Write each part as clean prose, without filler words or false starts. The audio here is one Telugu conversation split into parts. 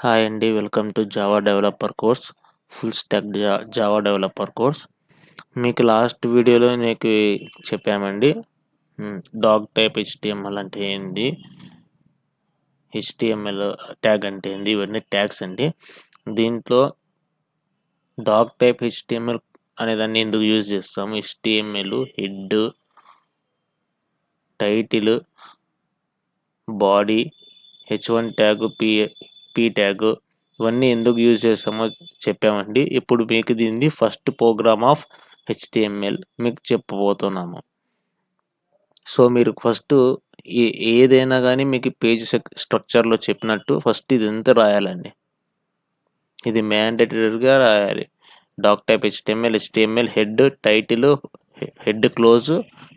హాయ్ అండి. Welcome to Java developer course. Full stack Java developer course. మీకు లాస్ట్ వీడియోలో చెప్పామండి. డాగ్ టైప్ హెచ్టిఎంఎల్ అంటే ఏంది, హెచ్టిఎంఎల్ ట్యాగ్ అంటే ఏంది, ఇవన్నీ ట్యాగ్స్ అండి. దీంట్లో డాగ్ టైప్ హెచ్టిఎంఎల్ అనేదాన్ని ఎందుకు యూజ్ చేస్తాము, HTML head, title, body, H1 tag, P tag ఇవన్నీ ఎందుకు యూజ్ చేస్తామో చెప్పామండి. ఇప్పుడు మీకు దీన్ని ఫస్ట్ ప్రోగ్రామ్ ఆఫ్ HTML మీకు చెప్పబోతున్నాము. సో మీరు ఫస్ట్ ఏదైనా కానీ మీకు పేజ్ స్ట్రక్చర్లో చెప్పినట్టు ఫస్ట్ ఇదంతా రాయాలండి. ఇది మ్యాండేటరీగా రాయాలి. Doc type HTML head, title, head close,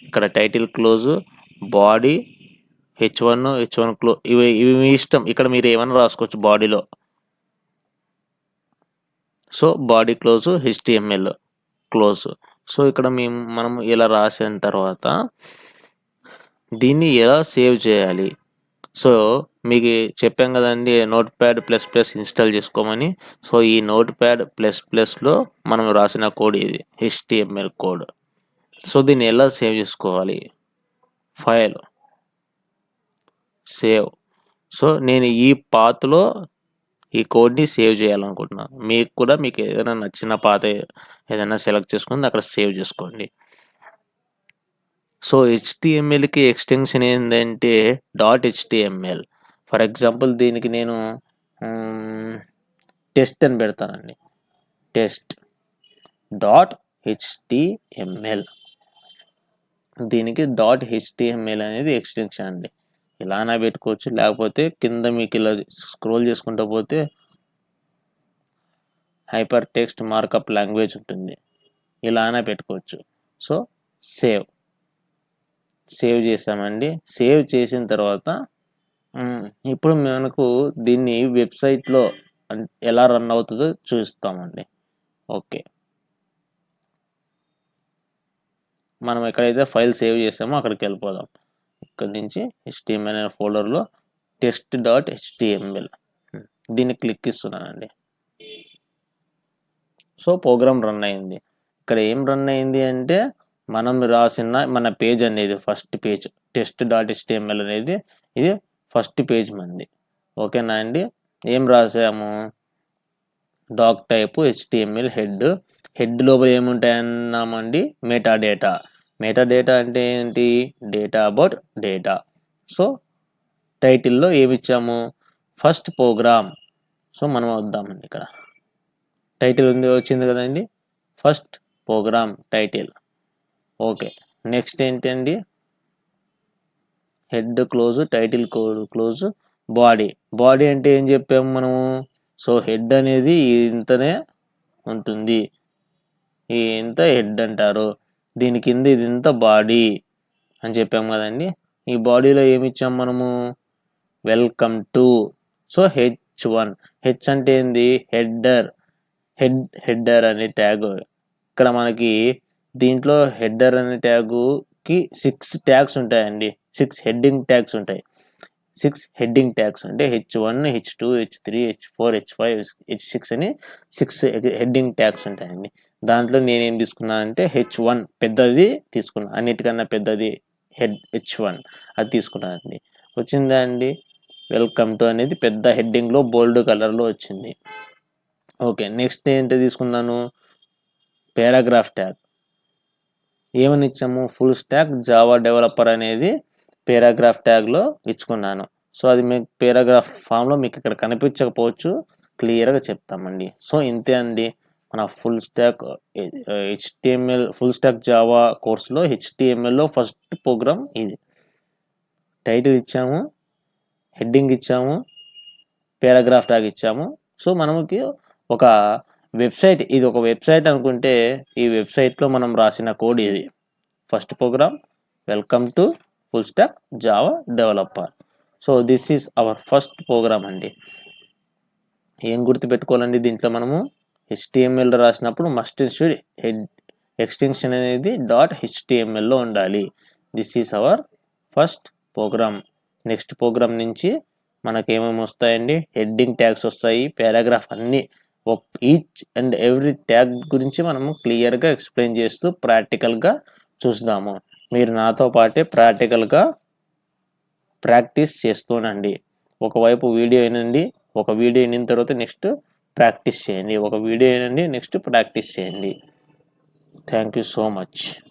ఇక్కడ title close, body, H1 close, ఇవి మీ ఇష్టం. ఇక్కడ మీరు ఏమైనా రాసుకోవచ్చు బాడీలో. So body close, HTML close. So ఇక్కడ మనం ఇలా రాసిన తర్వాత దీన్ని ఎలా సేవ్ చేయాలి. సో మీకు చెప్పాం కదండి, note pad plus plus install చేసుకోమని. సో ఈ నోట్ ప్యాడ్ ప్లస్ ప్లస్లో మనం రాసిన కోడ్ ఇది, HTML కోడ్. సో దీన్ని ఎలా సేవ్ చేసుకోవాలి, ఫైల్ సేవ్. సో నేను ఈ పాత్లో ఈ కోడ్ని సేవ్ చేయాలనుకుంటున్నాను. మీకు ఏదైనా నచ్చిన పాత ఏదైనా సెలెక్ట్ చేసుకుని అక్కడ సేవ్ చేసుకోండి. సో HTMLకి ఎక్స్టెన్షన్ ఏంటంటే .html. ఫర్ ఎగ్జాంపుల్ దీనికి నేను టెస్ట్ అని పెడతానండి. Test .html. దీనికి .html అనేది ఎక్స్టెన్షన్ అండి. ఇలానే పెట్టుకోవచ్చు, లేకపోతే కింద మీకు ఇలా స్క్రోల్ చేసుకుంటూ పోతే హైపర్ టెక్స్ట్ మార్కప్ లాంగ్వేజ్ ఉంటుంది, ఇలానే పెట్టుకోవచ్చు. సో సేవ్ చేసామండి. సేవ్ చేసిన తర్వాత ఇప్పుడు మనకు దీన్ని వెబ్సైట్లో ఎలా రన్ అవుతుందో చూస్తామండి. ఓకే, మనం ఎక్కడైతే ఫైల్ సేవ్ చేసామో అక్కడికి వెళ్ళిపోదాం. ఇక్కడ నుంచి HTML అనే ఫోల్డర్లో test.html దీన్ని క్లిక్ ఇస్తున్నానండి. సో ప్రోగ్రామ్ రన్ అయింది. ఇక్కడ ఏం రన్ అయింది అంటే మనం రాసిన మన పేజ్ అనేది ఫస్ట్ పేజ్ test.html అనేది ఇది ఫస్ట్ పేజ్ మంది. ఓకేనా అండి. ఏం రాసాము, డాక్ టైప్ HTML హెడ్ లోపల ఏముంటాయన్నామండి, మెటా డేటా అంటే ఏంటి, డేటా అబౌట్ డేటా. సో టైటిల్లో ఏమిచ్చాము, ఫస్ట్ ప్రోగ్రామ్. సో మనం వద్దామండి, ఇక్కడ టైటిల్ వచ్చింది కదండి, first program title. Okay, next ఏంటండి, head close, title close, body అంటే ఏం చెప్పాము మనము. సో హెడ్ అనేది ఇంతనే ఉంటుంది, ఇంత హెడ్ అంటారు. దీని కింద ఇది ఇంత బాడీ అని చెప్పాము కదండి. ఈ బాడీలో ఏమి ఇచ్చాము మనము, వెల్కమ్ టు. సో H1 అంటే ఏంది, హెడర్ అనే ట్యాగ్. ఇక్కడ మనకి దీంట్లో హెడర్ అనే ట్యాగుకి 6 ట్యాగ్స్ ఉంటాయండి, 6 హెడ్డింగ్ ట్యాగ్స్ ఉంటాయి. 6 హెడ్డింగ్ ట్యాగ్స్ అంటే H1, H2, H3, H4, H5, H6 అని 6 హెడ్డింగ్ ట్యాగ్స్ ఉంటాయండి. దాంట్లో నేనేం తీసుకున్నానంటే H1 పెద్దది తీసుకున్నా, అన్నిటికన్నా పెద్దది H1 అది తీసుకున్నానండి. వచ్చిందా అండి, వెల్కమ్ టు అనేది పెద్ద హెడ్డింగ్లో బోల్డ్ కలర్లో వచ్చింది. ఓకే, నెక్స్ట్ ఏంటి తీసుకున్నాను, పారాగ్రాఫ్ ట్యాగ్. ఏమని ఇచ్చాము, ఫుల్ స్టాక్ జావా డెవలపర్ అనేది పారాగ్రాఫ్ ట్యాగ్లో ఇచ్చుకున్నాను. సో అది మీకు పారాగ్రాఫ్ ఫామ్లో మీకు ఇక్కడ కనిపించకపోవచ్చు, క్లియర్గా చెప్తామండి. సో ఇంతే అండి మన full stock full stack Java కోర్సులో HTMLలో ఫస్ట్ ప్రోగ్రామ్ ఇది. టైటిల్ ఇచ్చాము, హెడ్డింగ్ ఇచ్చాము, పారాగ్రాఫ్ ట్యాగ్ ఇచ్చాము. సో మనకి ఒక వెబ్సైట్, ఇది ఒక వెబ్సైట్ అనుకుంటే ఈ వెబ్సైట్లో మనం రాసిన కోడ్ ఇది. First program, welcome to full stack Java developer. So this is our first program అండి. ఏం గుర్తుపెట్టుకోవాలండి, దీంట్లో మనము HTML రాసినప్పుడు మస్ట్ షుడ్ హెడ్ ఎక్స్టెన్షన్ అనేది .htmlలో ఉండాలి. This is our first program. Next program నుంచి మనకేమేమి వస్తాయండి, హెడ్డింగ్ ట్యాగ్స్ వస్తాయి, పారాగ్రాఫ్ అన్నీ ఈచ్ అండ్ ఎవ్రీ ట్యాగ్ గురించి మనము క్లియర్గా ఎక్స్ప్లెయిన్ చేస్తూ ప్రాక్టికల్గా చూద్దాము. మీరు నాతో పాటే ప్రాక్టికల్గా ప్రాక్టీస్ చేస్తూనండి. ఒకవైపు వీడియో వినండి, ఒక వీడియో వినిన తర్వాత నెక్స్ట్ ప్రాక్టీస్ చేయండి, ఒక వీడియో వినండి నెక్స్ట్ ప్రాక్టీస్ చేయండి. Thank you so much.